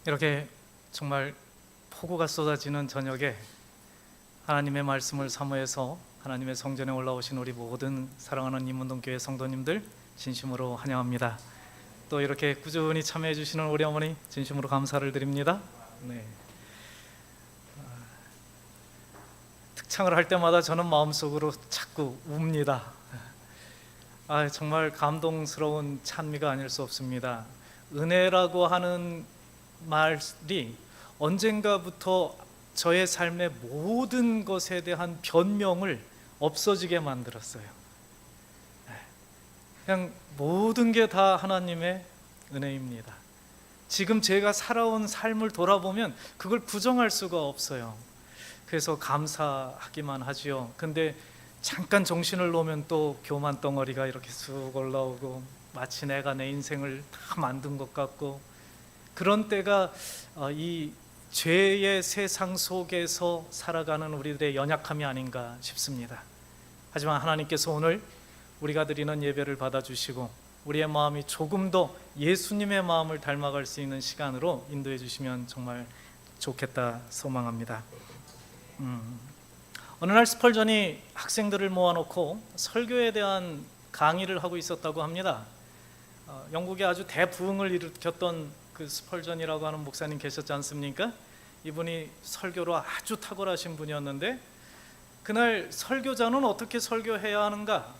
이렇게 정말 폭우가 쏟아지는 저녁에 하나님의 말씀을 사모해서 하나님의 성전에 올라오신 우리 모든 사랑하는 임운동교회 성도님들 진심으로 환영합니다. 또 이렇게 꾸준히 참여해 주시는 우리 어머니 진심으로 감사를 드립니다. 특창을 할 때마다 저는 마음속으로 자꾸 웁니다. 정말 감동스러운 찬미가 아닐 수 없습니다. 은혜라고 하는 말이 언젠가부터 저의 삶의 모든 것에 대한 변명을 없어지게 만들었어요. 그냥 모든 게 다 하나님의 은혜입니다. 지금 제가 살아온 삶을 돌아보면 그걸 부정할 수가 없어요. 그래서 감사하기만 하지요. 근데 잠깐 정신을 놓으면 또 교만 덩어리가 이렇게 쑥 올라오고 마치 내가 내 인생을 다 만든 것 같고, 그런 때가 이 죄의 세상 속에서 살아가는 우리들의 연약함이 아닌가 싶습니다. 하지만 하나님께서 오늘 우리가 드리는 예배를 받아주시고 우리의 마음이 조금 더 예수님의 마음을 닮아갈 수 있는 시간으로 인도해 주시면 정말 좋겠다 소망합니다. 어느 날 스펄전이 학생들을 모아놓고 설교에 대한 강의를 하고 있었다고 합니다. 영국에 아주 대부흥을 일으켰던 그 스펄전이라고 하는 목사님 계셨지 않습니까? 이분이 설교로 아주 탁월하신 분이었는데, 그날 설교자는 어떻게 설교해야 하는가?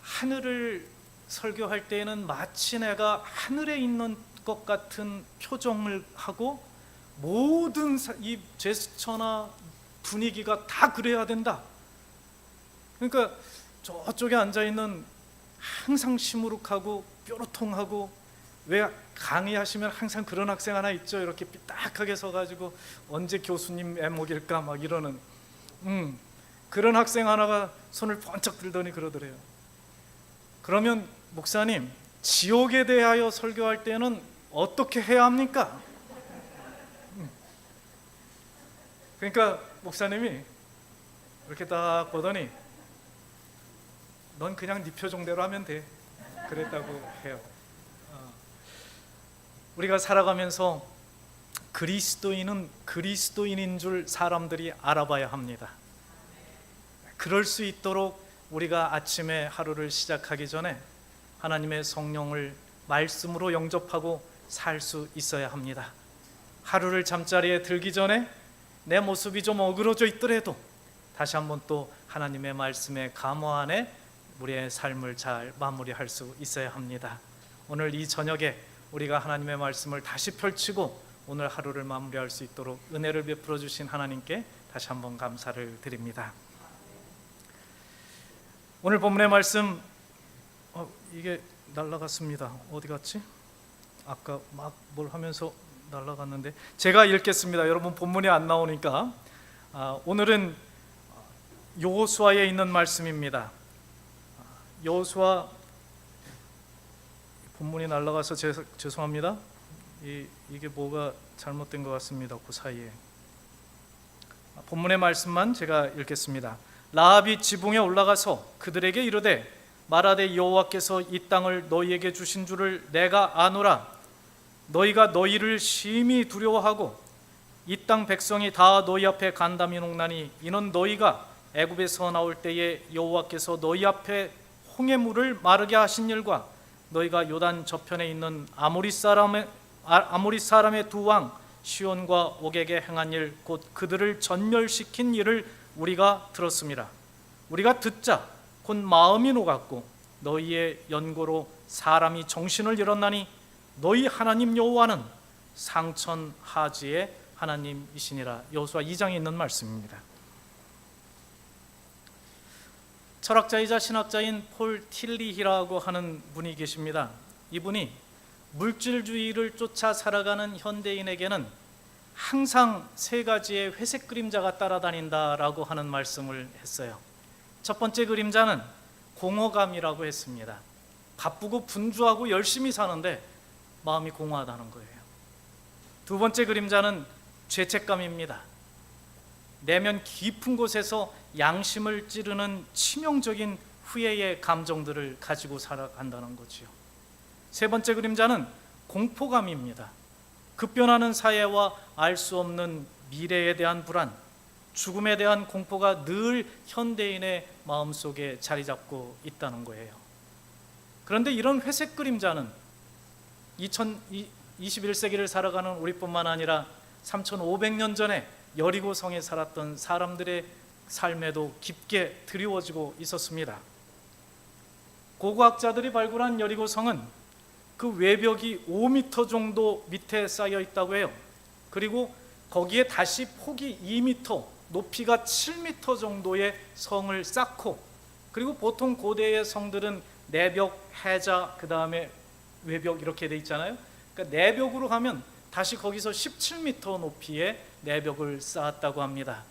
하늘을 설교할 때에는 마치 내가 하늘에 있는 것 같은 표정을 하고 모든 이 제스처나 분위기가 다 그래야 된다. 그러니까 저쪽에 앉아있는 항상 시무룩하고 뾰루통하고, 왜 강의하시면 항상 그런 학생 하나 있죠. 이렇게 삐딱하게 서가지고 언제 교수님 애목일까 막 이러는 그런 학생 하나가 손을 번쩍 들더니 그러더래요. 그러면 목사님, 지옥에 대하여 설교할 때는 어떻게 해야 합니까? 그러니까 목사님이 이렇게 딱 보더니 넌 그냥 네 표정대로 하면 돼, 그랬다고 해요. 우리가 살아가면서 그리스도인은 그리스도인인 줄 사람들이 알아봐야 합니다. 그럴 수 있도록 우리가 아침에 하루를 시작하기 전에 하나님의 성령을 말씀으로 영접하고 살 수 있어야 합니다. 하루를 잠자리에 들기 전에 내 모습이 좀 어그러져 있더라도 다시 한번 또 하나님의 말씀의 감화 안에 우리의 삶을 잘 마무리할 수 있어야 합니다. 오늘 이 저녁에 우리가 하나님의 말씀을 다시 펼치고 오늘 하루를 마무리할 수 있도록 은혜를 베풀어 주신 하나님께 다시 한번 감사를 드립니다. 오늘 본문의 말씀, 이게 날아갔습니다. 어디 갔지? 아까 막 뭘 하면서 날아갔는데 제가 읽겠습니다. 여러분 본문이 안 나오니까. 오늘은 여호수아에 있는 말씀입니다. 여호수아, 본문이 날아가서 죄송합니다. 이게 뭐가 잘못된 것 같습니다. 그 사이에 본문의 말씀만 제가 읽겠습니다. 라합이 지붕에 올라가서 그들에게 이르되 말하되 여호와께서 이 땅을 너희에게 주신 줄을 내가 아노라. 너희가 너희를 심히 두려워하고 이 땅 백성이 다 너희 앞에 간담이 녹나니 이는 너희가 애굽에서 나올 때에 여호와께서 너희 앞에 홍해물을 마르게 하신 일과 너희가 요단 저편에 있는 아모리 사람의 두 왕 시온과 옥에게 행한 일, 곧 그들을 전멸시킨 일을 우리가 들었습니다. 우리가 듣자 곧 마음이 녹았고 너희의 연고로 사람이 정신을 잃었나니 너희 하나님 여호와는 상천하지의 하나님이시니라. 여호수아 2장에 있는 말씀입니다. 철학자이자 신학자인 폴 틸리히라고 하는 분이 계십니다. 이분이 물질주의를 쫓아 살아가는 현대인에게는 항상 세 가지의 회색 그림자가 따라다닌다라고 하는 말씀을 했어요. 첫 번째 그림자는 공허감이라고 했습니다. 바쁘고 분주하고 열심히 사는데 마음이 공허하다는 거예요. 두 번째 그림자는 죄책감입니다. 내면 깊은 곳에서 양심을 찌르는 치명적인 후회의 감정들을 가지고 살아간다는 거지요. 세 번째 그림자는 공포감입니다. 급변하는 사회와 알 수 없는 미래에 대한 불안, 죽음에 대한 공포가 늘 현대인의 마음속에 자리 잡고 있다는 거예요. 그런데 이런 회색 그림자는 21세기를 살아가는 우리뿐만 아니라 3500년 전에 여리고성에 살았던 사람들의 삶에도 깊게 드리워지고 있었습니다. 고고학자들이 발굴한 여리고성은 그 외벽이 5m 정도 밑에 쌓여 있다고 해요. 그리고 거기에 다시 폭이 2m, 높이가 7m 정도의 성을 쌓고, 그리고 보통 고대의 성들은 내벽, 해자, 그 다음에 외벽 이렇게 돼 있잖아요. 그러니까 내벽으로 가면 다시 거기서 17m 높이의 내벽을 쌓았다고 합니다.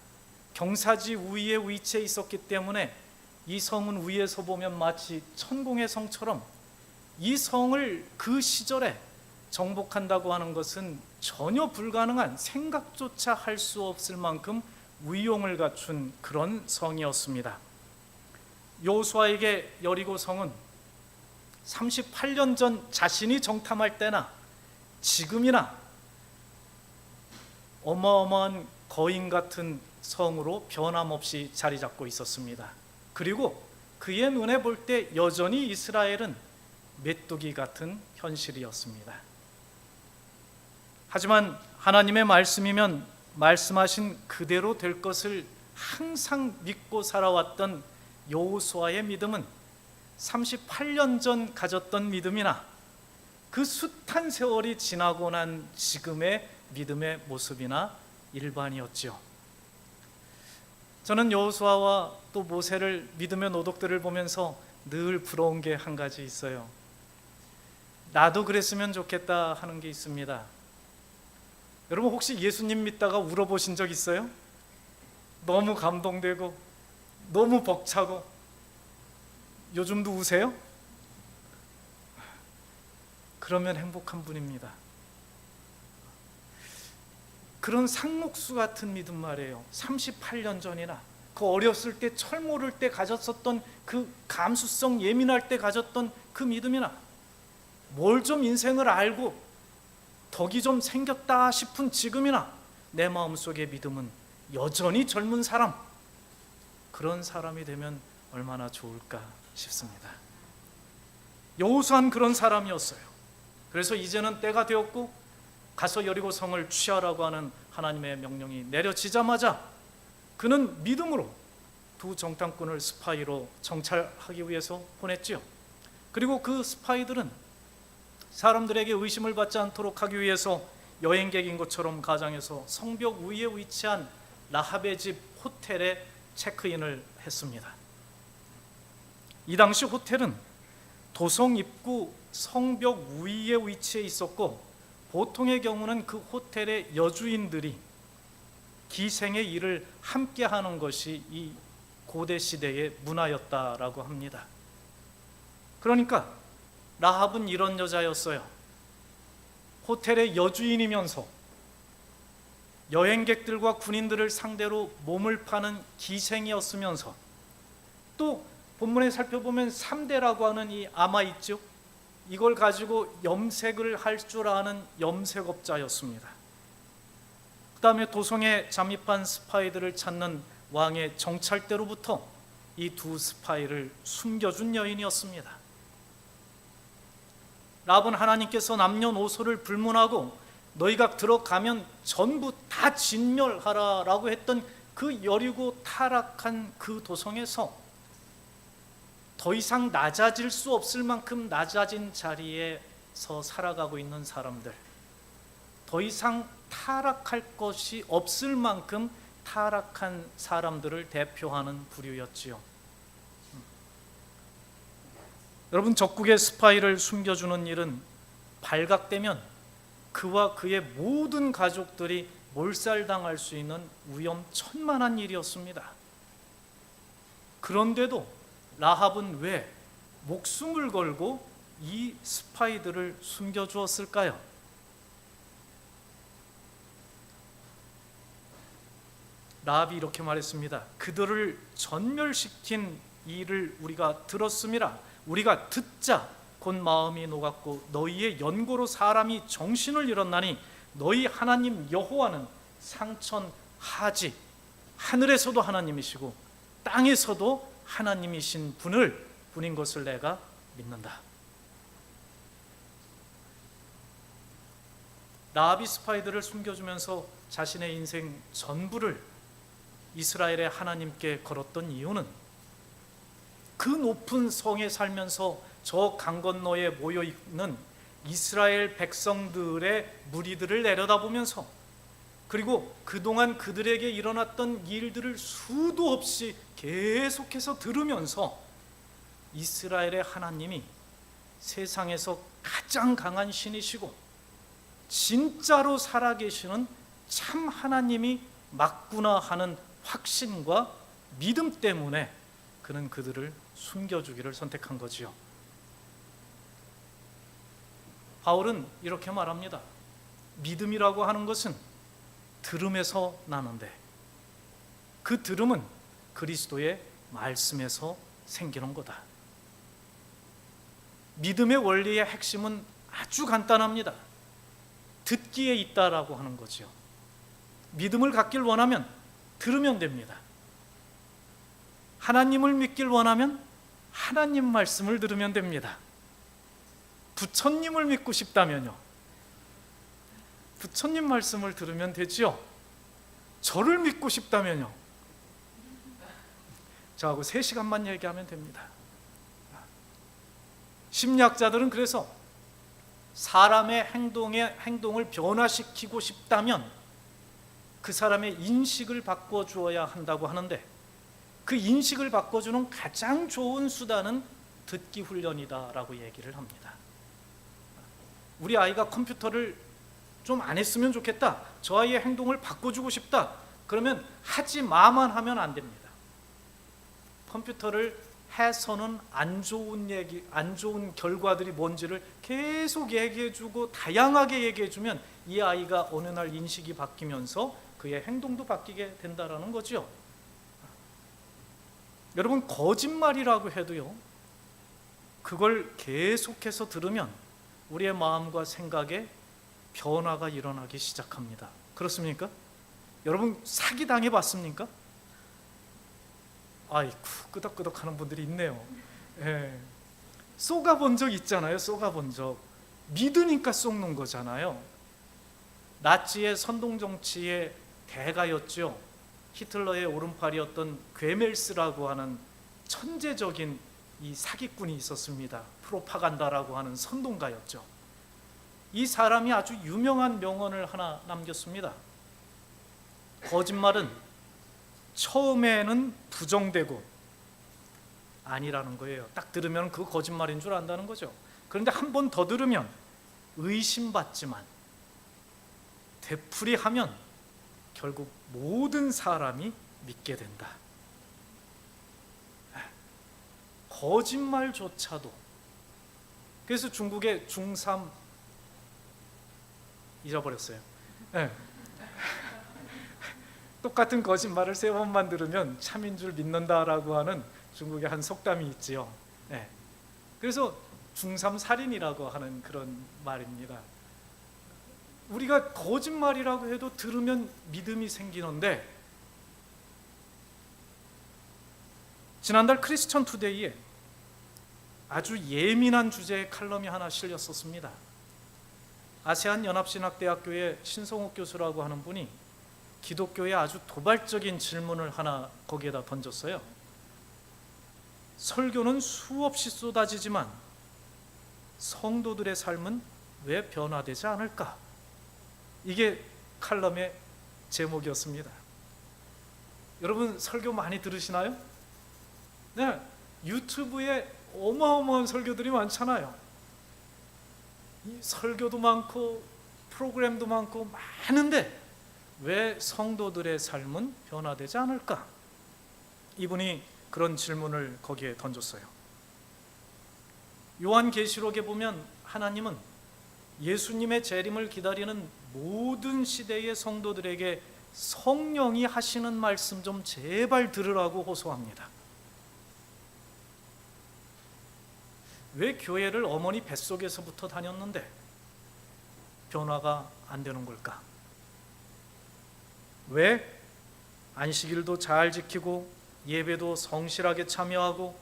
경사지 우위에 위치해 있었기 때문에 이 성은 위에서 보면 마치 천공의 성처럼, 이 성을 그 시절에 정복한다고 하는 것은 전혀 불가능한, 생각조차 할 수 없을 만큼 위용을 갖춘 그런 성이었습니다. 여호수아에게 여리고 성은 38년 전 자신이 정탐할 때나 지금이나 어마어마한 거인 같은 성으로 변함없이 자리 잡고 있었습니다. 그리고 그의 눈에 볼 때 여전히 이스라엘은 메뚜기 같은 현실이었습니다. 하지만 하나님의 말씀이면 말씀하신 그대로 될 것을 항상 믿고 살아왔던 여호수아의 믿음은 38년 전 가졌던 믿음이나 그 숱한 세월이 지나고 난 지금의 믿음의 모습이나 일반이었죠. 저는 여호수아와 또 모세를, 믿음의 노독들을 보면서 늘 부러운 게 한 가지 있어요. 나도 그랬으면 좋겠다 하는 게 있습니다. 여러분 혹시 예수님 믿다가 울어보신 적 있어요? 너무 감동되고 너무 벅차고. 요즘도 우세요? 그러면 행복한 분입니다. 그런 상록수 같은 믿음 말이에요. 38년 전이나 그 어렸을 때, 철 모를 때 가졌었던 그 감수성, 예민할 때 가졌던 그 믿음이나, 뭘 좀 인생을 알고 덕이 좀 생겼다 싶은 지금이나 내 마음속의 믿음은 여전히 젊은 사람, 그런 사람이 되면 얼마나 좋을까 싶습니다. 여호수아는 그런 사람이었어요. 그래서 이제는 때가 되었고 가서 여리고성을 취하라고 하는 하나님의 명령이 내려지자마자 그는 믿음으로 두 정탐꾼을 스파이로 정찰하기 위해서 보냈지요. 그리고 그 스파이들은 사람들에게 의심을 받지 않도록 하기 위해서 여행객인 것처럼 가장해서 성벽 위에 위치한 라합의 집 호텔에 체크인을 했습니다. 이 당시 호텔은 도성 입구 성벽 위에 위치해 있었고, 보통의 경우는 그 호텔의 여주인들이 기생의 일을 함께 하는 것이 이 고대 시대의 문화였다라고 합니다. 그러니까 라합은 이런 여자였어요. 호텔의 여주인이면서 여행객들과 군인들을 상대로 몸을 파는 기생이었으면서, 또 본문에 살펴보면 3대라고 하는 이 아마 있죠. 이걸 가지고 염색을 할 줄 아는 염색업자였습니다. 그 다음에 도성에 잠입한 스파이들을 찾는 왕의 정찰대로부터 이 두 스파이를 숨겨준 여인이었습니다. 라합은 하나님께서 남녀노소를 불문하고 너희가 들어가면 전부 다 진멸하라 라고 했던 그 여리고 타락한 그 도성에서 더 이상 낮아질 수 없을 만큼 낮아진 자리에서 살아가고 있는 사람들, 더 이상 타락할 것이 없을 만큼 타락한 사람들을 대표하는 부류였지요. 여러분, 적국의 스파이를 숨겨주는 일은 발각되면 그와 그의 모든 가족들이 몰살당할 수 있는 위험천만한 일이었습니다. 그런데도 라합은 왜 목숨을 걸고 이 스파이들을 숨겨주었을까요? 라합이 이렇게 말했습니다. 그들을 전멸시킨 일을 우리가 들었음이라. 우리가 듣자 곧 마음이 녹았고 너희의 연고로 사람이 정신을 잃었나니 너희 하나님 여호와는 상천하지, 하늘에서도 하나님이시고 땅에서도 하나님이신 분인 것을 내가 믿는다. 라합이 스파이들을 숨겨주면서 자신의 인생 전부를 이스라엘의 하나님께 걸었던 이유는 그 높은 성에 살면서 저 강 건너에 모여있는 이스라엘 백성들의 무리들을 내려다보면서, 그리고 그동안 그들에게 일어났던 일들을 수도 없이 계속해서 들으면서 이스라엘의 하나님이 세상에서 가장 강한 신이시고 진짜로 살아계시는 참 하나님이 맞구나 하는 확신과 믿음 때문에 그는 그들을 숨겨주기를 선택한 거지요. 바울은 이렇게 말합니다. 믿음이라고 하는 것은 들음에서 나는데 그 들음은 그리스도의 말씀에서 생기는 거다. 믿음의 원리의 핵심은 아주 간단합니다. 듣기에 있다라고 하는 거지요. 믿음을 갖길 원하면 들으면 됩니다. 하나님을 믿길 원하면 하나님 말씀을 들으면 됩니다. 부처님을 믿고 싶다면요, 부처님 말씀을 들으면 되지요. 저를 믿고 싶다면요, 저하고 3시간만 얘기하면 됩니다. 심리학자들은 그래서 사람의 행동을 변화시키고 싶다면 그 사람의 인식을 바꿔주어야 한다고 하는데, 그 인식을 바꿔주는 가장 좋은 수단은 듣기 훈련이다라고 얘기를 합니다. 우리 아이가 컴퓨터를 좀 안 했으면 좋겠다, 저 아이의 행동을 바꿔주고 싶다, 그러면 하지 마만 하면 안 됩니다. 컴퓨터를 해서는 안 좋은 결과들이 뭔지를 계속 얘기해주고 다양하게 얘기해주면 이 아이가 어느 날 인식이 바뀌면서 그의 행동도 바뀌게 된다라는 거죠. 여러분, 거짓말이라고 해도요, 그걸 계속해서 들으면 우리의 마음과 생각에 변화가 일어나기 시작합니다. 그렇습니까? 여러분, 사기 당해봤습니까? 아이쿠, 끄덕끄덕 하는 분들이 있네요. 예. 쏘가본 적 있잖아요. 쏘가본 적. 믿으니까 쏘는 거잖아요. 나치의 선동정치의 대가였죠. 히틀러의 오른팔이었던 괴멜스라고 하는 천재적인 이 사기꾼이 있었습니다. 프로파간다라고 하는 선동가였죠. 이 사람이 아주 유명한 명언을 하나 남겼습니다. 거짓말은 처음에는 부정되고 아니라는 거예요. 딱 들으면 그 거짓말인 줄 안다는 거죠. 그런데 한 번 더 들으면 의심받지만 되풀이하면 결국 모든 사람이 믿게 된다. 거짓말조차도. 그래서 중국의 중3 잊어버렸어요. 네. 똑같은 거짓말을 3번만 들으면 참인 줄 믿는다라고 하는 중국의 한 속담이 있지요. 네. 그래서 중3 살인이라고 하는 그런 말입니다. 우리가 거짓말이라고 해도 들으면 믿음이 생기는데, 지난달 크리스천 투데이에 아주 예민한 주제의 칼럼이 하나 실렸었습니다. 아세안 연합신학대학교의 신성욱 교수라고 하는 분이 기독교의 아주 도발적인 질문을 하나 거기에다 던졌어요. 설교는 수없이 쏟아지지만 성도들의 삶은 왜 변화되지 않을까? 이게 칼럼의 제목이었습니다. 여러분, 설교 많이 들으시나요? 네, 유튜브에 어마어마한 설교들이 많잖아요. 이 설교도 많고 프로그램도 많고 많은데 왜 성도들의 삶은 변화되지 않을까? 이분이 그런 질문을 거기에 던졌어요. 요한계시록에 보면 하나님은 예수님의 재림을 기다리는 모든 시대의 성도들에게 성령이 하시는 말씀 좀 제발 들으라고 호소합니다. 왜 교회를 어머니 뱃속에서부터 다녔는데 변화가 안 되는 걸까? 왜 안식일도 잘 지키고 예배도 성실하게 참여하고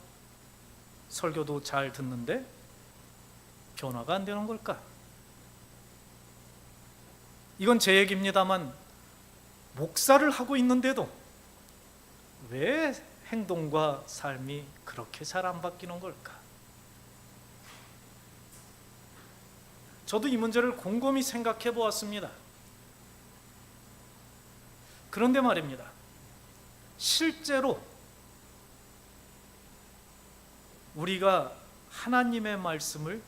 설교도 잘 듣는데 변화가 안 되는 걸까? 이건 제 얘기입니다만 목사를 하고 있는데도 왜 행동과 삶이 그렇게 잘 안 바뀌는 걸까? 저도 이 문제를 곰곰이 생각해 보았습니다. 그런데 말입니다. 실제로 우리가 하나님의 말씀을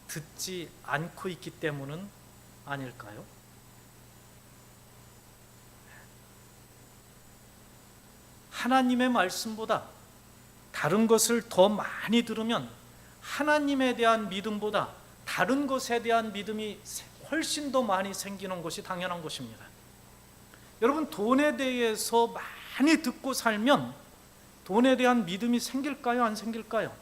듣지 않고 있기 때문은 아닐까요? 하나님의 말씀보다 다른 것을 더 많이 들으면 하나님에 대한 믿음보다 다른 것에 대한 믿음이 훨씬 더 많이 생기는 것이 당연한 것입니다. 여러분, 돈에 대해서 많이 듣고 살면 돈에 대한 믿음이 생길까요? 안 생길까요?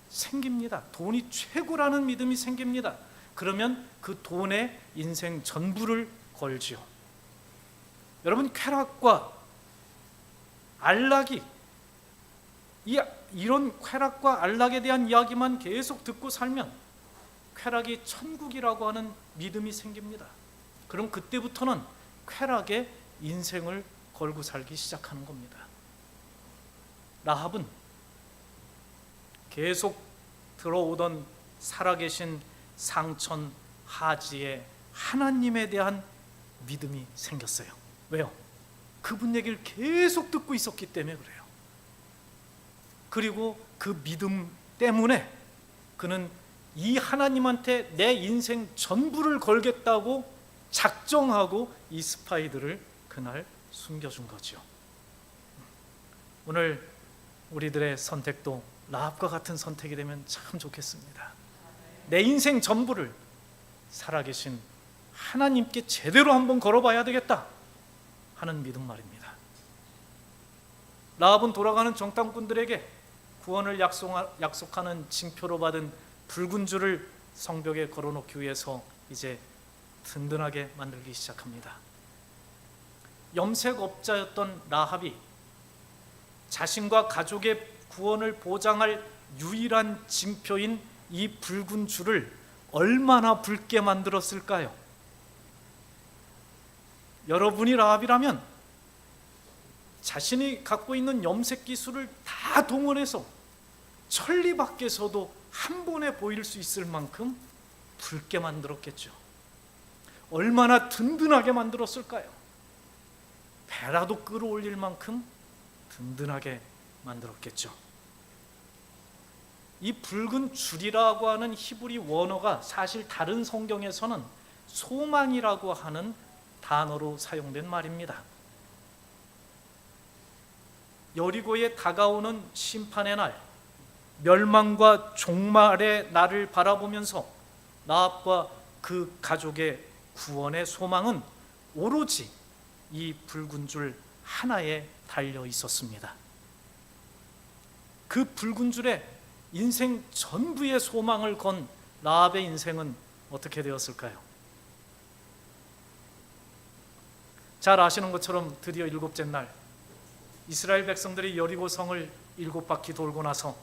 생깁니다. 돈이 최고라는 믿음이 생깁니다. 그러면 그 돈에 인생 전부를 걸지요. 여러분, 쾌락과 안락이 이런 쾌락과 안락에 대한 이야기만 계속 듣고 살면 쾌락이 천국이라고 하는 믿음이 생깁니다. 그럼 그때부터는 쾌락에 인생을 걸고 살기 시작하는 겁니다. 라합은 계속 들어오던 살아계신 상천 하지에 하나님에 대한 믿음이 생겼어요. 왜요? 그분 얘기를 계속 듣고 있었기 때문에 그래요. 그리고 그 믿음 때문에 그는 이 하나님한테 내 인생 전부를 걸겠다고 작정하고 이 스파이들을 그날 숨겨준 거죠. 오늘 우리들의 선택도 라합과 같은 선택이 되면 참 좋겠습니다. 내 인생 전부를 살아계신 하나님께 제대로 한번 걸어봐야 되겠다 하는 믿음 말입니다. 라합은 돌아가는 정탐꾼들에게 구원을 약속하는 징표로 받은 붉은 줄을 성벽에 걸어놓기 위해서 이제 든든하게 만들기 시작합니다. 염색업자였던 라합이 자신과 가족의 구원을 보장할 유일한 징표인 이 붉은 줄을 얼마나 붉게 만들었을까요? 여러분이 라합이라면 자신이 갖고 있는 염색 기술을 다 동원해서 천리 밖에서도 한 번에 보일 수 있을 만큼 붉게 만들었겠죠. 얼마나 든든하게 만들었을까요? 배라도 끌어올릴 만큼 든든하게 만들었겠죠. 이 붉은 줄이라고 하는 히브리 원어가 사실 다른 성경에서는 소망이라고 하는 단어로 사용된 말입니다. 여리고에 다가오는 심판의 날, 멸망과 종말의 날을 바라보면서 라합과 그 가족의 구원의 소망은 오로지 이 붉은 줄 하나에 달려 있었습니다. 그 붉은 줄에 인생 전부의 소망을 건 라합의 인생은 어떻게 되었을까요? 잘 아시는 것처럼 드디어 일곱째 날 이스라엘 백성들이 여리고 성을 7바퀴 돌고 나서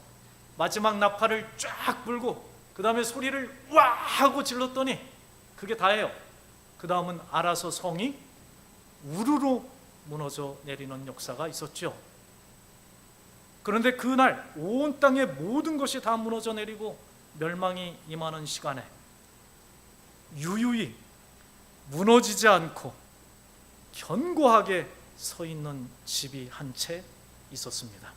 마지막 나팔을 쫙 불고 그 다음에 소리를 와 하고 질렀더니 그게 다예요. 그 다음은 알아서 성이 우르르 무너져 내리는 역사가 있었죠. 그런데 그날 온 땅의 모든 것이 다 무너져 내리고 멸망이 임하는 시간에 유유히 무너지지 않고 견고하게 서 있는 집이 한 채 있었습니다.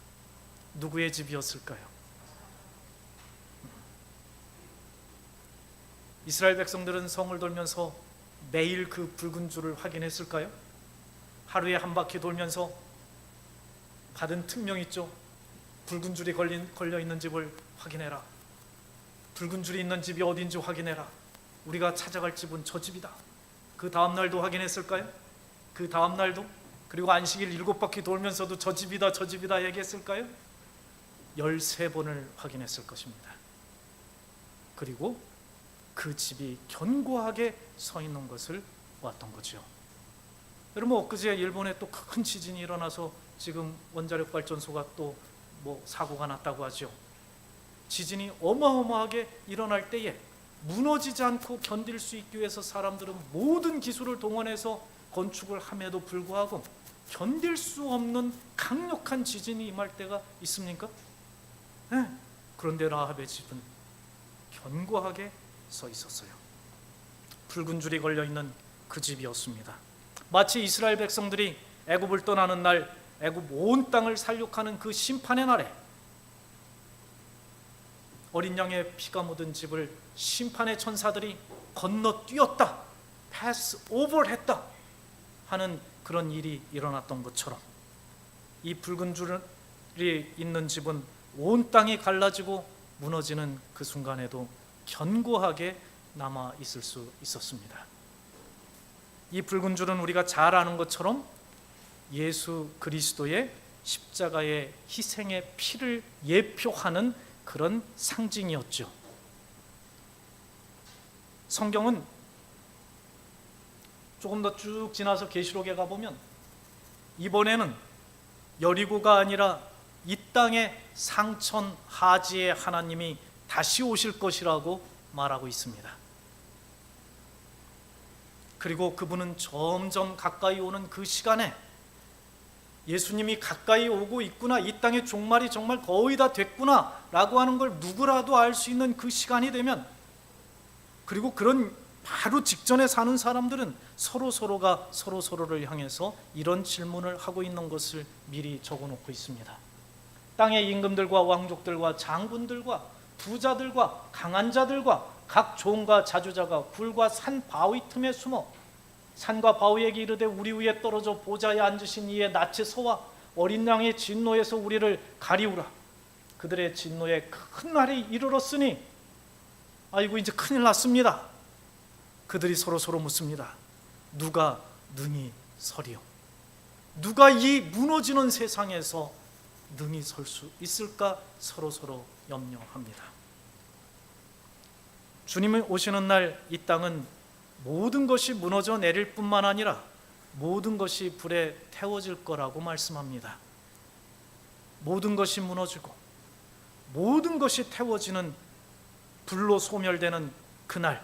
누구의 집이었을까요? 이스라엘 백성들은 성을 돌면서 매일 그 붉은 줄을 확인했을까요? 하루에 한 바퀴 돌면서 받은 특명 있죠? 붉은 줄이 걸려 있는 집을 확인해라. 붉은 줄이 있는 집이 어딘지 확인해라. 우리가 찾아갈 집은 저 집이다. 그 다음 날도 확인했을까요? 그 다음 날도? 그리고 안식일 7바퀴 돌면서도 저 집이다 저 집이다 얘기했을까요? 13번을 확인했을 것입니다. 그리고 그 집이 견고하게 서 있는 것을 보았던 거죠. 여러분, 엊그제 일본에 또 큰 지진이 일어나서 지금 원자력 발전소가 또 사고가 났다고 하죠. 지진이 어마어마하게 일어날 때에 무너지지 않고 견딜 수 있기 위해서 사람들은 모든 기술을 동원해서 건축을 함에도 불구하고 견딜 수 없는 강력한 지진이 임할 때가 있습니까? 네. 그런데 라합의 집은 견고하게 서 있었어요. 붉은 줄이 걸려있는 그 집이었습니다. 마치 이스라엘 백성들이 애굽을 떠나는 날, 애굽 온 땅을 살육하는 그 심판의 날에 어린 양의 피가 묻은 집을 심판의 천사들이 건너뛰었다, 패스 오버를 했다 하는 그런 일이 일어났던 것처럼, 이 붉은 줄이 있는 집은 온 땅이 갈라지고 무너지는 그 순간에도 견고하게 남아 있을 수 있었습니다. 이 붉은 줄은 우리가 잘 아는 것처럼 예수 그리스도의 십자가의 희생의 피를 예표하는 그런 상징이었죠. 성경은 조금 더 쭉 지나서 계시록에 가보면 이번에는 여리고가 아니라 이 땅의 상천 하지의 하나님이 다시 오실 것이라고 말하고 있습니다. 그리고 그분은 점점 가까이 오는 그 시간에 예수님이 가까이 오고 있구나, 이 땅의 종말이 정말 거의 다 됐구나 라고 하는 걸 누구라도 알 수 있는 그 시간이 되면, 그리고 그런 바로 직전에 사는 사람들은 서로가 서로를 향해서 이런 질문을 하고 있는 것을 미리 적어놓고 있습니다. 땅의 임금들과 왕족들과 장군들과 부자들과 강한 자들과 각 종과 자주자가 굴과 산 바위 틈에 숨어 산과 바위에게 이르되 우리 위에 떨어져 보좌에 앉으신 이의 낯에 서와 어린 양의 진노에서 우리를 가리우라. 그들의 진노에 큰 날이 이르렀으니, 아이고 이제 큰일 났습니다. 그들이 서로 묻습니다. 누가 능히 서리요? 누가 이 무너지는 세상에서 능히 설 수 있을까? 서로 염려합니다. 주님이 오시는 날 이 땅은 모든 것이 무너져 내릴 뿐만 아니라 모든 것이 불에 태워질 거라고 말씀합니다. 모든 것이 무너지고 모든 것이 태워지는, 불로 소멸되는 그날,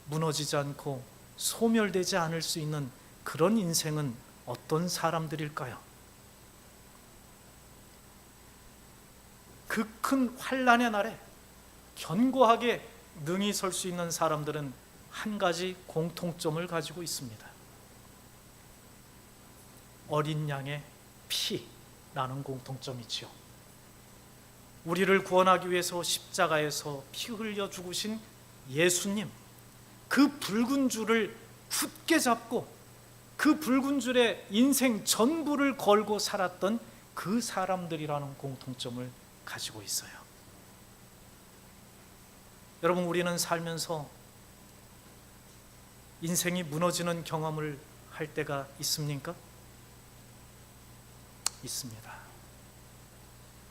무너지지 않고 소멸되지 않을 수 있는 그런 인생은 어떤 사람들일까요? 그 큰 환난의 날에 견고하게 능히 설 수 있는 사람들은 한 가지 공통점을 가지고 있습니다. 어린 양의 피라는 공통점이지요. 우리를 구원하기 위해서 십자가에서 피 흘려 죽으신 예수님, 그 붉은 줄을 굳게 잡고 그 붉은 줄에 인생 전부를 걸고 살았던 그 사람들이라는 공통점을 가지고 있어요. 여러분, 우리는 살면서 인생이 무너지는 경험을 할 때가 있습니까? 있습니다.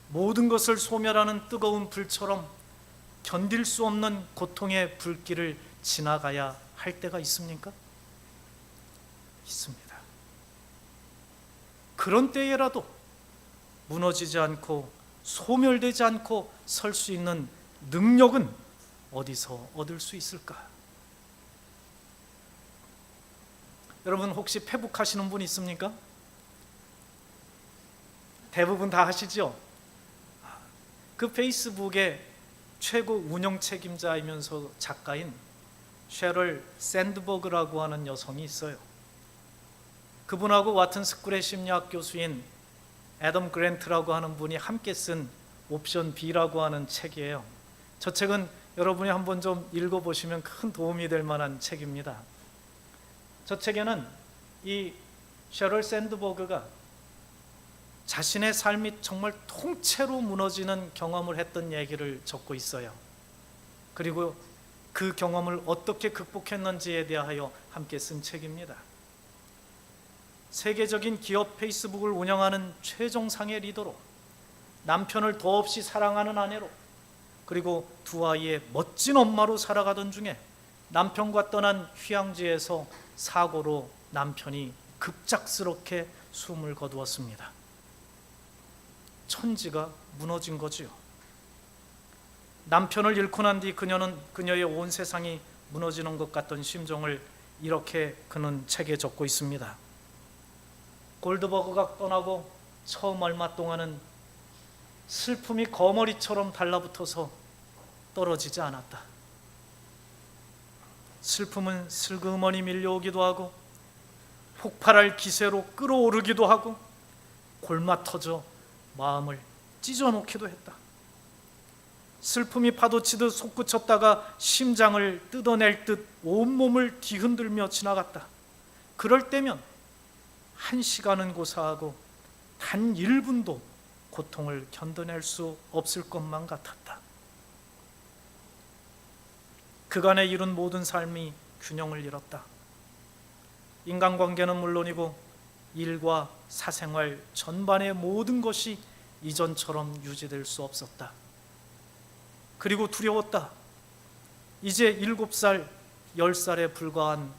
모든 것을 소멸하는 뜨거운 불처럼 견딜 수 없는 고통의 불길을 지나가야 할 때가 있습니까? 있습니다. 그런 때에라도 무너지지 않고 소멸되지 않고 설 수 있는 능력은 어디서 얻을 수 있을까? 여러분, 혹시 페북 하시는 분 있습니까? 대부분 다 하시죠? 그 페이스북의 최고 운영 책임자이면서 작가인 셰럴 샌드버그라고 하는 여성이 있어요. 그분하고 와튼 스쿨의 심리학 교수인 애덤 그랜트라고 하는 분이 함께 쓴 옵션 B라고 하는 책이에요. 저 책은 여러분이 한번 좀 읽어보시면 큰 도움이 될 만한 책입니다. 저 책에는 이 셰럴 샌드버그가 자신의 삶이 정말 통째로 무너지는 경험을 했던 얘기를 적고 있어요. 그리고 그 경험을 어떻게 극복했는지에 대하여 함께 쓴 책입니다. 세계적인 기업 페이스북을 운영하는 최정상의 리더로, 남편을 더없이 사랑하는 아내로, 그리고 두 아이의 멋진 엄마로 살아가던 중에 남편과 떠난 휴양지에서 사고로 남편이 급작스럽게 숨을 거두었습니다. 천지가 무너진 거지요. 남편을 잃고 난 뒤 그녀의 온 세상이 무너지는 것 같던 심정을 이렇게 그는 책에 적고 있습니다. 골드버그가 떠나고 처음 얼마 동안은 슬픔이 거머리처럼 달라붙어서 떨어지지 않았다. 슬픔은 슬그머니 밀려오기도 하고 폭발할 기세로 끌어오르기도 하고 골마 터져 마음을 찢어놓기도 했다. 슬픔이 파도치듯 솟구쳤다가 심장을 뜯어낼 듯 온몸을 뒤흔들며 지나갔다. 그럴 때면 1시간은 고사하고 단 1분도 고통을 견뎌낼 수 없을 것만 같았다. 그간에 이룬 모든 삶이 균형을 잃었다. 인간관계는 물론이고 일과 사생활 전반의 모든 것이 이전처럼 유지될 수 없었다. 그리고 두려웠다. 이제 7살, 10살에 불과한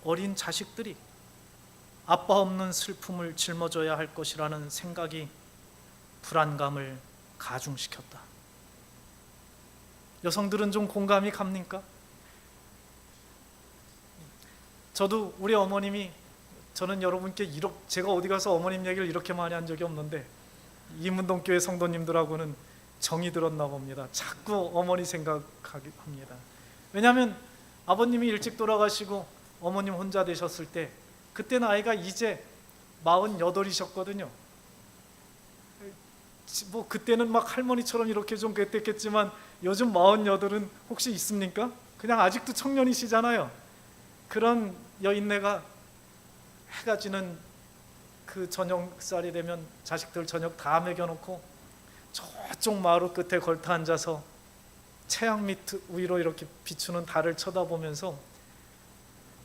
어린 자식들이 아빠 없는 슬픔을 짊어져야 할 것이라는 생각이 불안감을 가중시켰다. 여성들은 좀 공감이 갑니까? 저도 우리 어머님이, 저는 여러분께 제가 어디 가서 어머님 얘기를 이렇게 많이 한 적이 없는데 이문동교회 성도님들하고는 정이 들었나 봅니다. 자꾸 어머니 생각하게 합니다. 왜냐하면 아버님이 일찍 돌아가시고 어머님 혼자 되셨을 때 그때는 아이가 이제 48이셨거든요. 뭐 그때는 막 할머니처럼 이렇게 좀 그랬겠지만 요즘 48은 혹시 있습니까? 그냥 아직도 청년이시잖아요. 그런 여인네가 해가 지는 그 저녁살이 되면 자식들 저녁 다 먹여놓고 저쪽 마루 끝에 걸터 앉아서 채양 밑 위로 이렇게 비추는 달을 쳐다보면서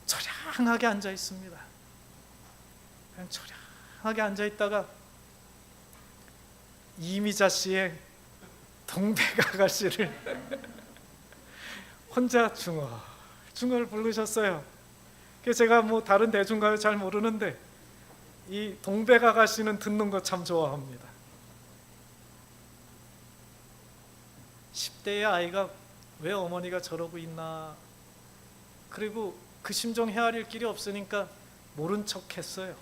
처량하게 앉아 있습니다. 그냥 처량하게 앉아 있다가 이미자 씨의 동백아가씨를 혼자 중얼중얼 부르셨어요. 그래서 제가 뭐 다른 대중가요 잘 모르는데 이 동백아가씨는 듣는 거 참 좋아합니다. 10대의 아이가 왜 어머니가 저러고 있나, 그리고 그 심정 헤아릴 길이 없으니까 모른 척 했어요.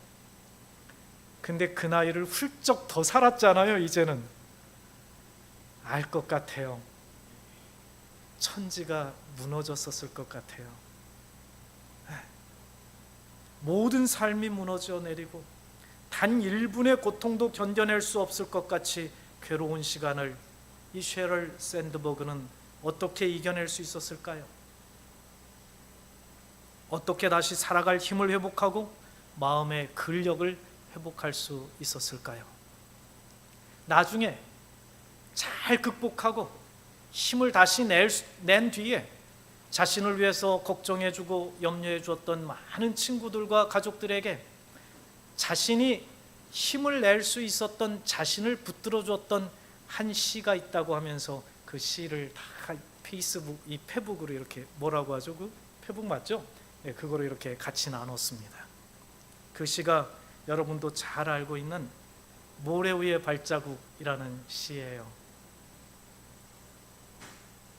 근데 그 나이를 훌쩍 더 살았잖아요. 이제는 알 것 같아요. 천지가 무너졌었을 것 같아요. 모든 삶이 무너져 내리고 단 1분의 고통도 견뎌낼 수 없을 것 같이 괴로운 시간을 이 셰럴 샌드버그는 어떻게 이겨낼 수 있었을까요? 어떻게 다시 살아갈 힘을 회복하고 마음의 근력을 회복할 수 있었을까요? 나중에 잘 극복하고 힘을 다시 낸 뒤에 자신을 위해서 걱정해주고 염려해 주었던 많은 친구들과 가족들에게 자신이 힘을 낼 수 있었던 자신을 붙들어 줬던 한 시가 있다고 하면서 그 시를 다 페북으로 이렇게 뭐라고 하죠? 그 페북 맞죠? 네, 그거로 이렇게 같이 나눴습니다. 그 시가 여러분도 잘 알고 있는 모래 위의 발자국이라는 시예요.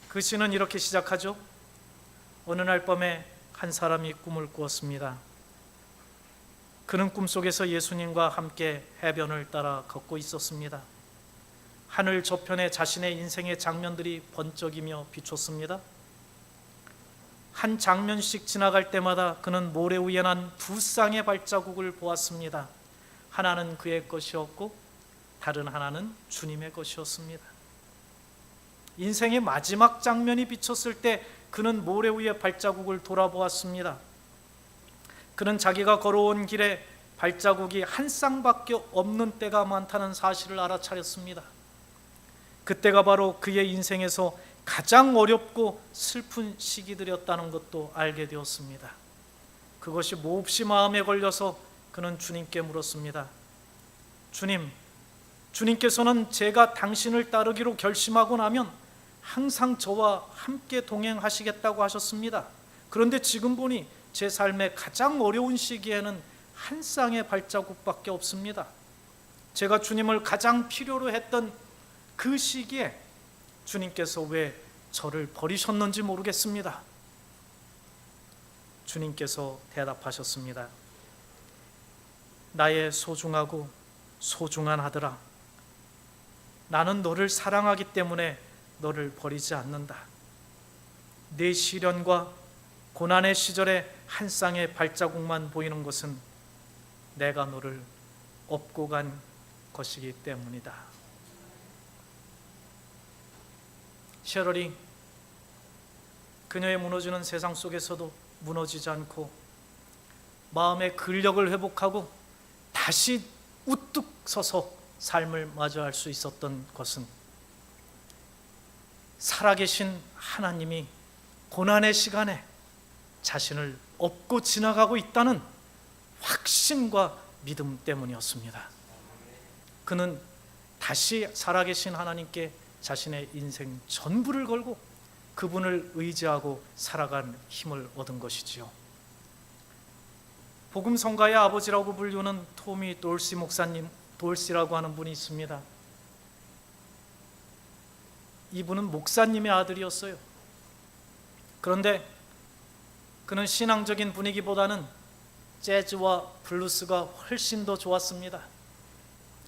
그 시는 이렇게 시작하죠. 어느 날 밤에 한 사람이 꿈을 꾸었습니다. 그는 꿈속에서 예수님과 함께 해변을 따라 걷고 있었습니다. 하늘 저편에 자신의 인생의 장면들이 번쩍이며 비쳤습니다. 한 장면씩 지나갈 때마다 그는 모래 위에 난 두 쌍의 발자국을 보았습니다. 하나는 그의 것이었고 다른 하나는 주님의 것이었습니다. 인생의 마지막 장면이 비쳤을 때 그는 모래 위의 발자국을 돌아보았습니다. 그는 자기가 걸어온 길에 발자국이 한 쌍밖에 없는 때가 많다는 사실을 알아차렸습니다. 그때가 바로 그의 인생에서 가장 어렵고 슬픈 시기들이었다는 것도 알게 되었습니다. 그것이 몹시 마음에 걸려서 그는 주님께 물었습니다. 주님께서는 제가 당신을 따르기로 결심하고 나면 항상 저와 함께 동행하시겠다고 하셨습니다. 그런데 지금 보니 제 삶의 가장 어려운 시기에는 한 쌍의 발자국밖에 없습니다. 제가 주님을 가장 필요로 했던 그 시기에 주님께서 왜 저를 버리셨는지 모르겠습니다. 주님께서 대답하셨습니다. 나의 소중하고 소중한 아들아, 나는 너를 사랑하기 때문에 너를 버리지 않는다. 내 시련과 고난의 시절에 한 쌍의 발자국만 보이는 것은 내가 너를 업고 간 것이기 때문이다. 셰럴이 그녀의 무너지는 세상 속에서도 무너지지 않고 마음의 근력을 회복하고 다시 우뚝 서서 삶을 맞이할 수 있었던 것은 살아계신 하나님이 고난의 시간에 자신을 업고 지나가고 있다는 확신과 믿음 때문이었습니다. 그는 다시 살아계신 하나님께 자신의 인생 전부를 걸고 그분을 의지하고 살아간 힘을 얻은 것이지요. 복음성가의 아버지라고 불리는 토미 돌시 목사님, 돌시라고 하는 분이 있습니다. 이분은 목사님의 아들이었어요. 그런데 그는 신앙적인 분위기보다는 재즈와 블루스가 훨씬 더 좋았습니다.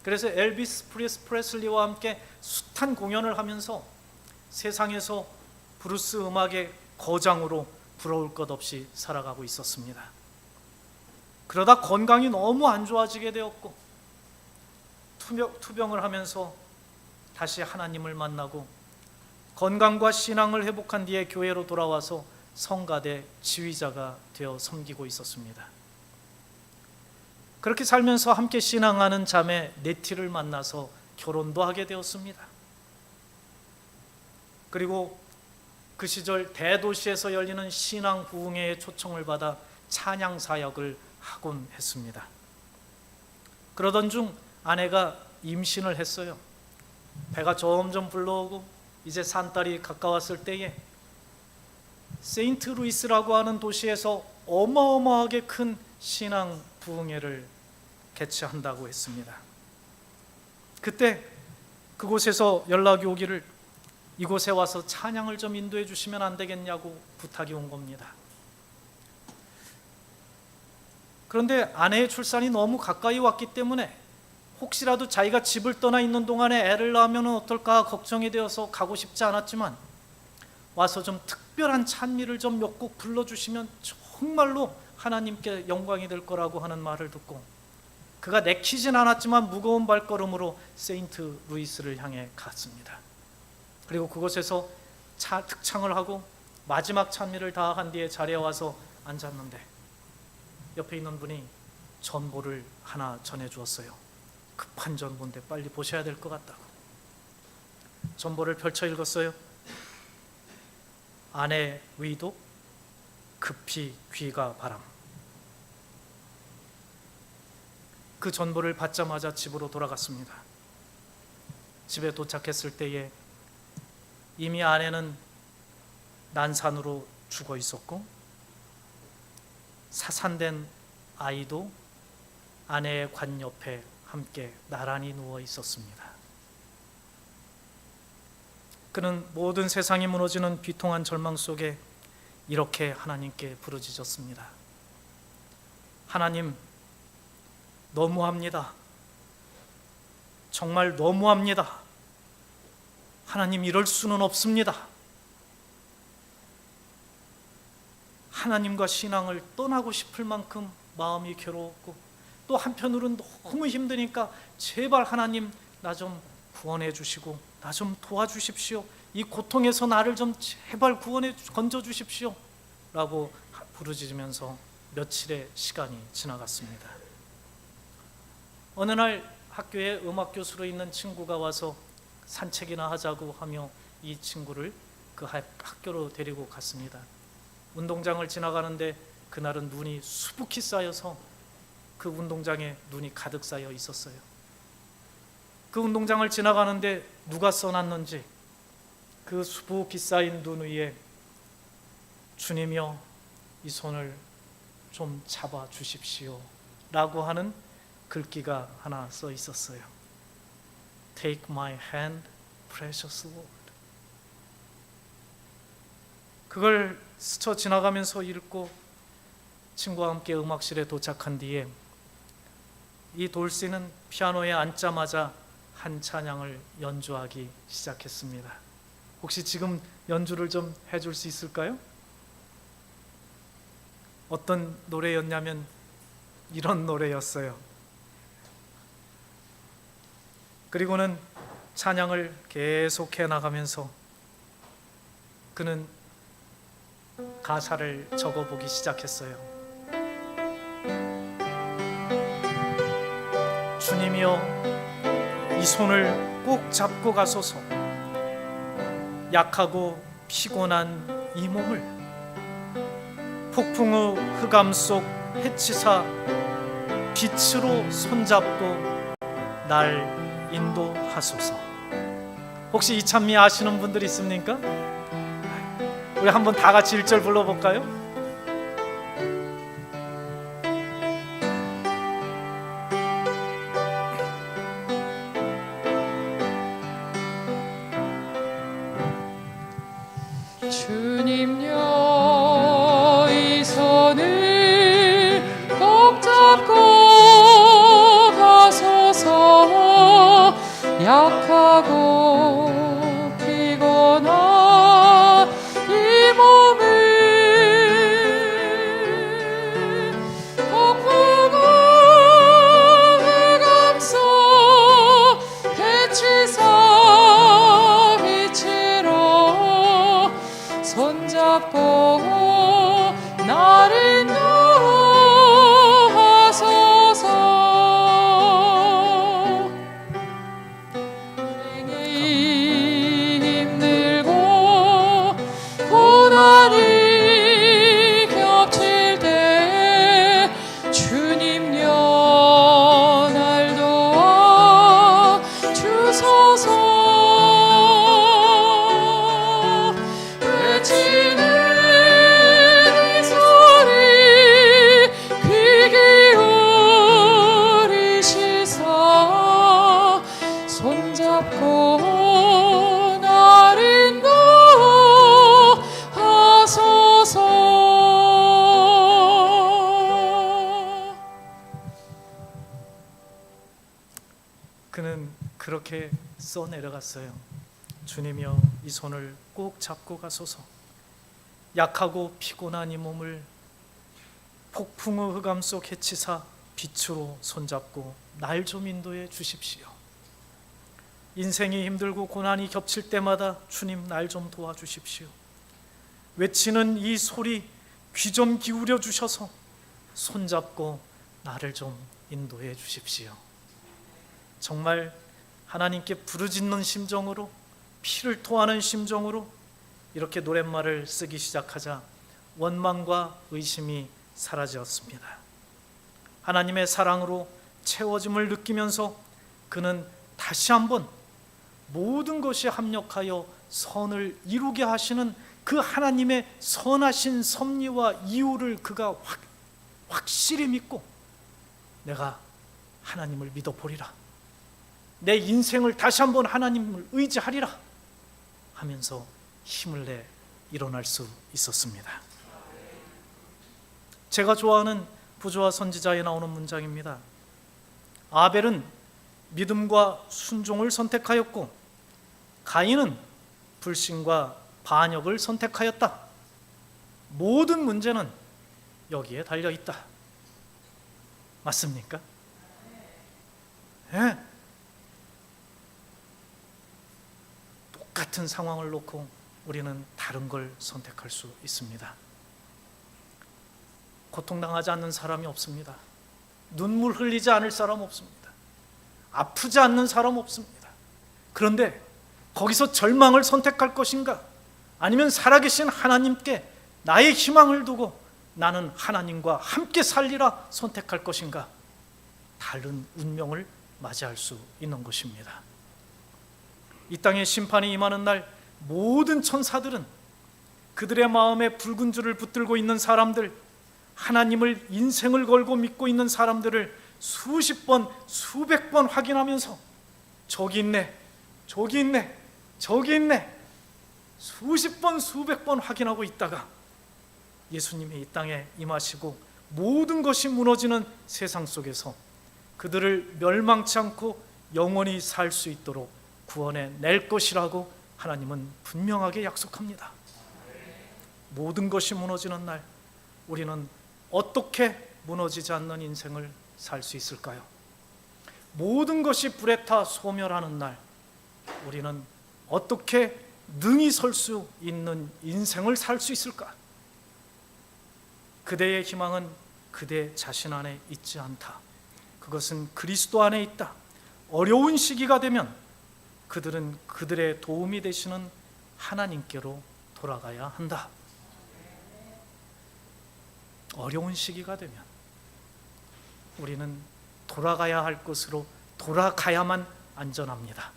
그래서 엘비스 프레슬리와 함께 숱한 공연을 하면서 세상에서 브루스 음악의 거장으로 부러울 것 없이 살아가고 있었습니다. 그러다 건강이 너무 안 좋아지게 되었고 투병을 하면서 다시 하나님을 만나고 건강과 신앙을 회복한 뒤에 교회로 돌아와서 성가대 지휘자가 되어 섬기고 있었습니다. 그렇게 살면서 함께 신앙하는 자매 네티를 만나서 결혼도 하게 되었습니다. 그리고 그 시절 대도시에서 열리는 신앙 부흥회에 초청을 받아 찬양 사역을 하곤 했습니다. 그러던 중 아내가 임신을 했어요. 배가 점점 불러오고 이제 산딸이 가까웠을 때에 세인트 루이스라고 하는 도시에서 어마어마하게 큰 신앙 부흥회를 개최한다고 했습니다. 그때 그곳에서 연락이 오기를 이곳에 와서 찬양을 좀 인도해 주시면 안 되겠냐고 부탁이 온 겁니다. 그런데 아내의 출산이 너무 가까이 왔기 때문에 혹시라도 자기가 집을 떠나 있는 동안에 애를 낳으면 어떨까 걱정이 되어서 가고 싶지 않았지만 와서 좀 특별한 찬미를 좀 몇 곡 불러주시면 정말로 하나님께 영광이 될 거라고 하는 말을 듣고 그가 내키진 않았지만 무거운 발걸음으로 세인트 루이스를 향해 갔습니다. 그리고 그곳에서 특창을 하고 마지막 찬미를 다 한 뒤에 자리에 와서 앉았는데 옆에 있는 분이 전보를 하나 전해주었어요. 급한 전보인데 빨리 보셔야 될 것 같다고. 전보를 펼쳐 읽었어요. 아내 위도 급히 귀가 바람. 그 전보를 받자마자 집으로 돌아갔습니다. 집에 도착했을 때에 이미 아내는 난산으로 죽어 있었고 사산된 아이도 아내의 관 옆에 함께 나란히 누워 있었습니다. 그는 모든 세상이 무너지는 비통한 절망 속에 이렇게 하나님께 부르짖었습니다. 하나님, 너무합니다. 정말 너무합니다. 하나님, 이럴 수는 없습니다. 하나님과 신앙을 떠나고 싶을 만큼 마음이 괴로웠고 또 한편으로는 너무 힘드니까 제발 하나님 나 좀 구원해 주시고 나 좀 도와주십시오. 이 고통에서 나를 좀 제발 건져 주십시오 라고 부르짖으면서 며칠의 시간이 지나갔습니다. 어느 날 학교에 음악 교수로 있는 친구가 와서 산책이나 하자고 하며 이 친구를 그 학교로 데리고 갔습니다. 운동장을 지나가는데 그날은 눈이 수북히 쌓여서 그 운동장에 눈이 가득 쌓여 있었어요. 그 운동장을 지나가는데 누가 써놨는지 그 수북히 쌓인 눈 위에 주님이여 이 손을 좀 잡아 주십시오 라고 하는 글귀가 하나 써 있었어요. Take my hand, precious Lord. 그걸 스쳐 지나가면서 읽고 친구와 함께 음악실에 도착한 뒤에 이 돌씨는 피아노에 앉자마자 한 찬양을 연주하기 시작했습니다. 혹시 지금 연주를 좀 해줄 수 있을까요? 어떤 노래였냐면 이런 노래였어요. 그리고는 찬양을 계속해 나가면서 그는 가사를 적어보기 시작했어요. 주님이여 이 손을 꼭 잡고 가소서. 약하고 피곤한 이 몸을 폭풍의 흑암 속 해치사 빛으로 손잡고 날 인도하소서. 혹시 이 찬미 아시는 분들 있습니까? 우리 한번 다 같이 1절 불러볼까요? 주님여 이 손을 꼭 잡고 가소서. 약하고 피곤한 이 몸을 폭풍우 흑암 속 해치사 빛으로 손잡고 나를 인도하소서. 힘들고 고난이 겹칠 때 주님여 날 도와 주소서. 외치는 이 소리 귀 기울이시사 손잡고 날 인도하소서. 그는 그렇게 써 내려갔어요. 주님이여 이 손을 꼭 잡고 가소서. 약하고 피곤한 이 몸을 폭풍의 흑암 속 해치사 빛으로 손잡고 날 좀 인도해 주십시오. 인생이 힘들고 고난이 겹칠 때마다 주님 날 좀 도와주십시오. 외치는 이 소리 귀 좀 기울여 주셔서 손잡고 나를 좀 인도해 주십시오. 정말 하나님께 부르짖는 심정으로, 피를 토하는 심정으로 이렇게 노랫말을 쓰기 시작하자 원망과 의심이 사라졌습니다. 하나님의 사랑으로 채워짐을 느끼면서 그는 다시 한번 모든 것이 합력하여 선을 이루게 하시는 그 하나님의 선하신 섭리와 이유를 그가 확실히 믿고 내가 하나님을 믿어보리라, 내 인생을 다시 한번 하나님을 의지하리라 하면서 힘을 내 일어날 수 있었습니다. 제가 좋아하는 부조와 선지자에 나오는 문장입니다. 아벨은 믿음과 순종을 선택하였고 가인은 불신과 반역을 선택하였다. 모든 문제는 여기에 달려 있다. 맞습니까? 네. 똑같은 상황을 놓고 우리는 다른 걸 선택할 수 있습니다. 고통당하지 않는 사람이 없습니다. 눈물 흘리지 않을 사람 없습니다. 아프지 않는 사람 없습니다. 그런데 거기서 절망을 선택할 것인가? 아니면 살아계신 하나님께 나의 희망을 두고 나는 하나님과 함께 살리라 선택할 것인가? 다른 운명을 맞이할 수 있는 것입니다. 이 땅에 심판이 임하는 날 모든 천사들은 그들의 마음에 붉은 줄을 붙들고 있는 사람들, 하나님을 인생을 걸고 믿고 있는 사람들을 수십 번, 수백 번 확인하면서 저기 있네, 저기 있네, 저기 있네, 수십 번, 수백 번 확인하고 있다가 예수님이 이 땅에 임하시고 모든 것이 무너지는 세상 속에서 그들을 멸망치 않고 영원히 살 수 있도록 구원해 낼 것이라고 하나님은 분명하게 약속합니다. 모든 것이 무너지는 날, 우리는 어떻게 무너지지 않는 인생을 살 수 있을까요? 모든 것이 불에 타 소멸하는 날, 우리는 어떻게 능히 설 수 있는 인생을 살 수 있을까? 그대의 희망은 그대 자신 안에 있지 않다. 그것은 그리스도 안에 있다. 어려운 시기가 되면 그들은 그들의 도움이 되시는 하나님께로 돌아가야 한다. 어려운 시기가 되면 우리는 돌아가야 할 곳으로 돌아가야만 안전합니다.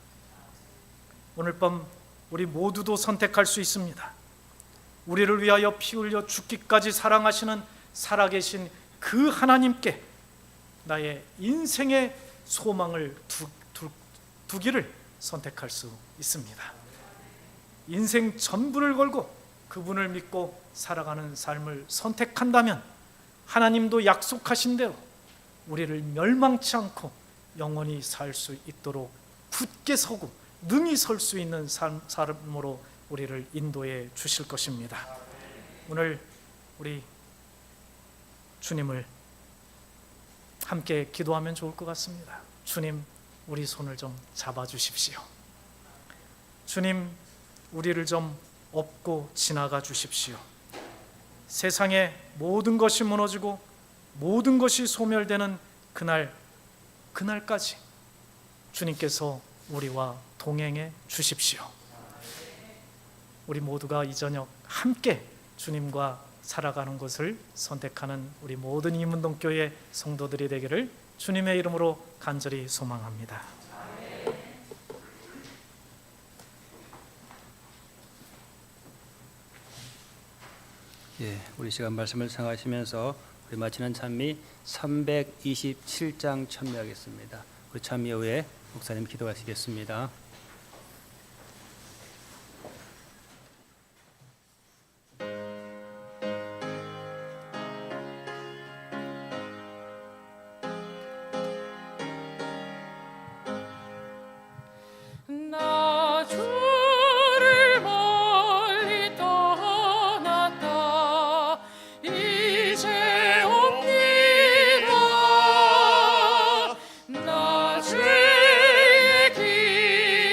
오늘 밤 우리 모두도 선택할 수 있습니다. 우리를 위하여 피 흘려 죽기까지 사랑하시는 살아계신 그 하나님께 나의 인생의 소망을 두기를 선택할 수 있습니다. 인생 전부를 걸고 그분을 믿고 살아가는 삶을 선택한다면 하나님도 약속하신 대로 우리를 멸망치 않고 영원히 살 수 있도록 굳게 서고 능히 설 수 있는 삶으로 우리를 인도해 주실 것입니다. 오늘 우리 주님을 함께 기도하면 좋을 것 같습니다. 주님, 우리 손을 좀 잡아주십시오. 주님, 우리를 좀 업고 지나가 주십시오. 세상의 모든 것이 무너지고 모든 것이 소멸되는 그날까지 주님께서 우리와 동행해 주십시오. 우리 모두가 이 저녁 함께 주님과 살아가는 것을 선택하는 우리 모든 이문동교회 성도들이 되기를 주님의 이름으로 간절히 소망합니다. 예, 우리 시간 말씀을 생각하시면서 우리 마치는 찬미 327장 찬미하겠습니다. 우리 찬미 후에 목사님 기도하시겠습니다. 나 주를 멀리 떠났다 이제 옵니다. 나 죄의 길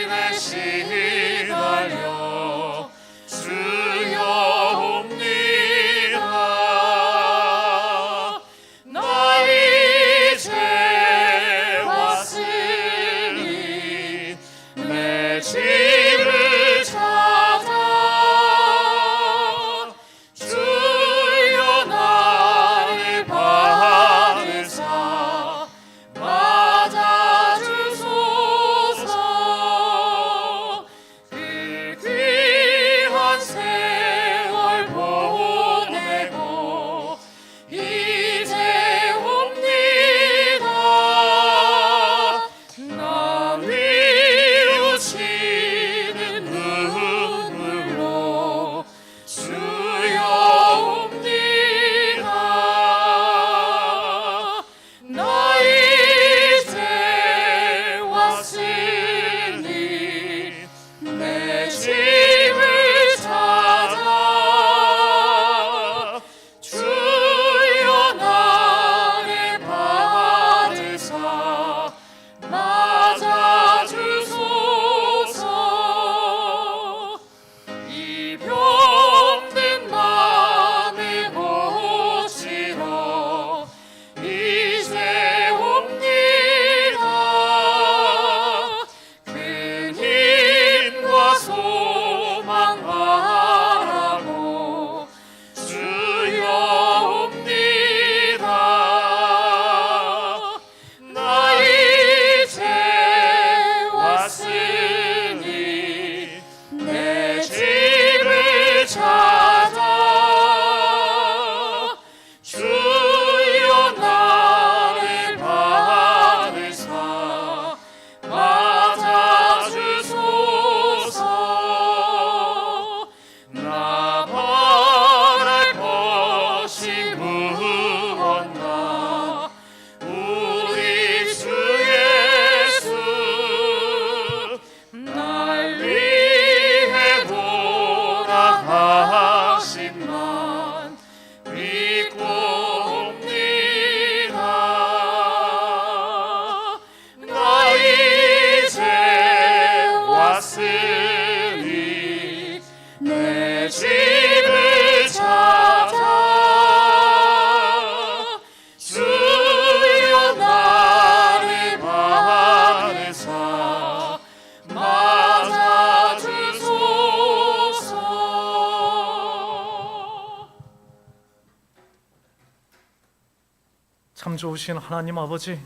참 좋으신 하나님 아버지,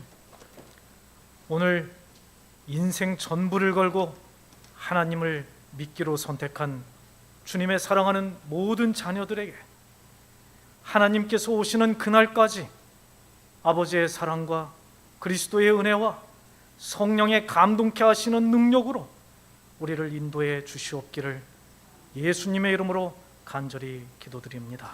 오늘 인생 전부를 걸고 하나님을 믿기로 선택한 주님의 사랑하는 모든 자녀들에게 하나님께서 오시는 그날까지 아버지의 사랑과 그리스도의 은혜와 성령의 감동케 하시는 능력으로 우리를 인도해 주시옵기를 예수님의 이름으로 간절히 기도드립니다.